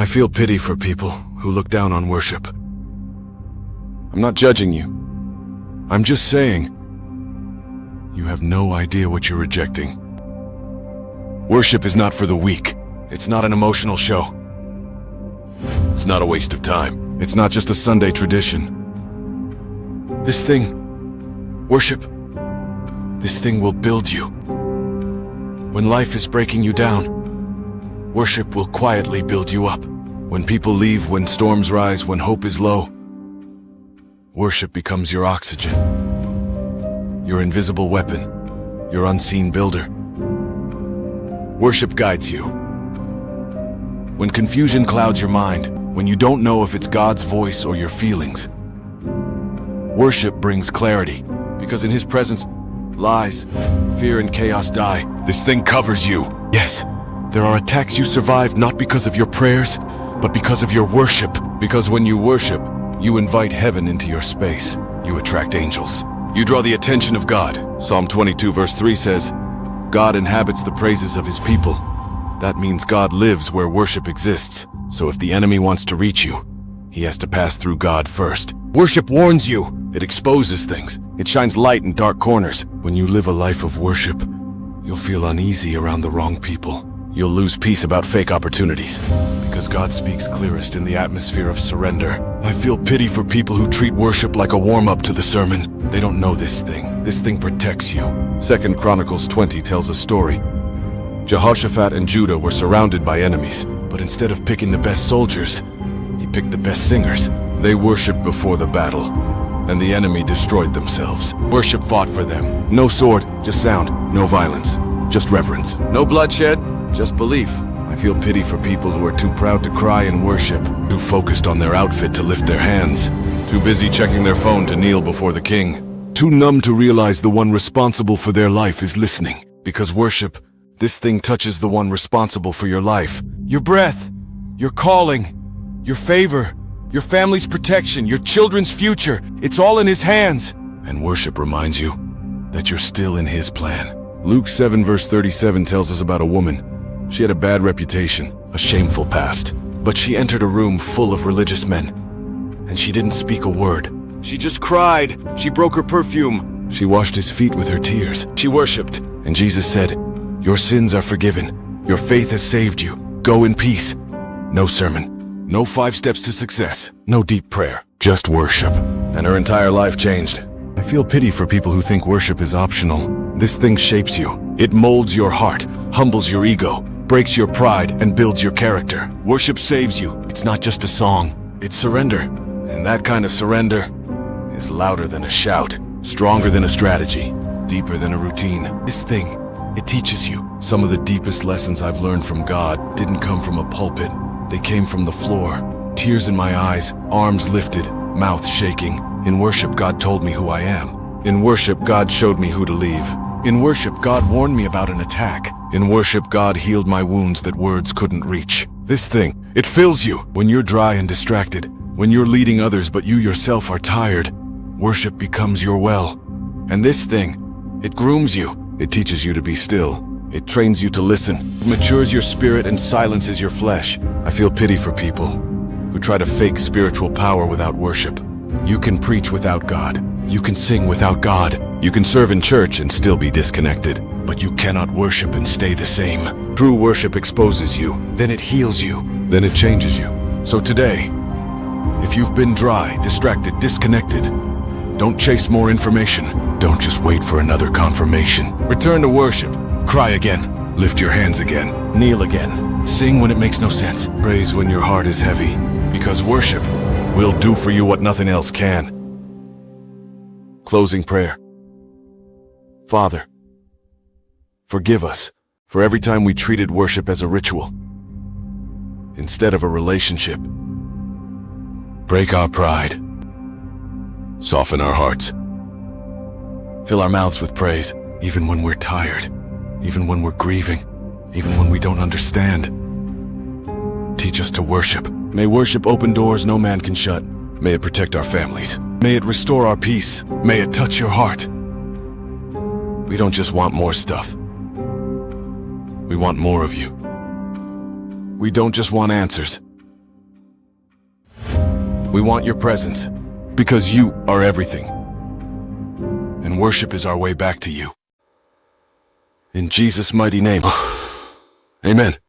I feel pity for people who look down on worship. I'm not judging you. I'm just saying, you have no idea what you're rejecting. Worship is not for the weak. It's not an emotional show. It's not a waste of time. It's not just a Sunday tradition. This thing, worship, this thing will build you. When life is breaking you down, worship will quietly build you up. When people leave, when storms rise, when hope is low, worship becomes your oxygen, your invisible weapon, your unseen builder. Worship guides you. When confusion clouds your mind, when you don't know if it's God's voice or your feelings, worship brings clarity, because in His presence, lies, fear, and chaos die. This thing covers you. Yes, there are attacks you survive not because of your prayers, but because of your worship. Because when you worship, you invite heaven into your space. You attract angels. You draw the attention of God. Psalm 22 verse 3 says, God inhabits the praises of His people. That means God lives where worship exists. So if the enemy wants to reach you, he has to pass through God first. Worship warns you. It exposes things. It shines light in dark corners. When you live a life of worship, you'll feel uneasy around the wrong people. You'll lose peace about fake opportunities, because God speaks clearest in the atmosphere of surrender. I feel pity for people who treat worship like a warm-up to the sermon. They don't know this thing. This thing protects you. 2 Chronicles 20 tells a story. Jehoshaphat and Judah were surrounded by enemies, but instead of picking the best soldiers, he picked the best singers. They worshiped before the battle, and the enemy destroyed themselves. Worship fought for them. No sword, just sound. No violence, just reverence. No bloodshed, just belief. I feel pity for people who are too proud to cry in worship, too focused on their outfit to lift their hands, too busy checking their phone to kneel before the king, too numb to realize the one responsible for their life is listening. Because worship, this thing touches the one responsible for your life. Your breath, your calling, your favor, your family's protection, your children's future. It's all in His hands. And worship reminds you that you're still in His plan. Luke 7 verse 37 tells us about a woman. She had a bad reputation, a shameful past. But she entered a room full of religious men, and she didn't speak a word. She just cried. She broke her perfume. She washed His feet with her tears. She worshipped. And Jesus said, your sins are forgiven. Your faith has saved you. Go in peace. No sermon. No 5 steps to success. No deep prayer. Just worship. And her entire life changed. I feel pity for people who think worship is optional. This thing shapes you. It molds your heart, humbles your ego, breaks your pride, and builds your character. Worship saves you. It's not just a song. It's surrender. And that kind of surrender is louder than a shout, stronger than a strategy, deeper than a routine. This thing, it teaches you. Some of the deepest lessons I've learned from God didn't come from a pulpit. They came from the floor. Tears in my eyes, arms lifted, mouth shaking. In worship, God told me who I am. In worship, God showed me who to leave. In worship, God warned me about an attack. In worship, God healed my wounds that words couldn't reach. This thing, it fills you. When you're dry and distracted, when you're leading others but you yourself are tired, worship becomes your well. And this thing, it grooms you. It teaches you to be still. It trains you to listen. It matures your spirit and silences your flesh. I feel pity for people who try to fake spiritual power without worship. You can preach without God. You can sing without God. You can serve in church and still be disconnected. But you cannot worship and stay the same. True worship exposes you. Then it heals you. Then it changes you. So today, if you've been dry, distracted, disconnected, don't chase more information. Don't just wait for another confirmation. Return to worship. Cry again. Lift your hands again. Kneel again. Sing when it makes no sense. Praise when your heart is heavy. Because worship will do for you what nothing else can. Closing prayer. Father, forgive us for every time we treated worship as a ritual instead of a relationship. Break our pride. Soften our hearts. Fill our mouths with praise, even when we're tired, even when we're grieving, even when we don't understand. Teach us to worship. May worship open doors no man can shut. May it protect our families. May it restore our peace. May it touch your heart. We don't just want more stuff. We want more of you. We don't just want answers. We want your presence because you are everything. And worship is our way back to you. In Jesus' mighty name. Amen.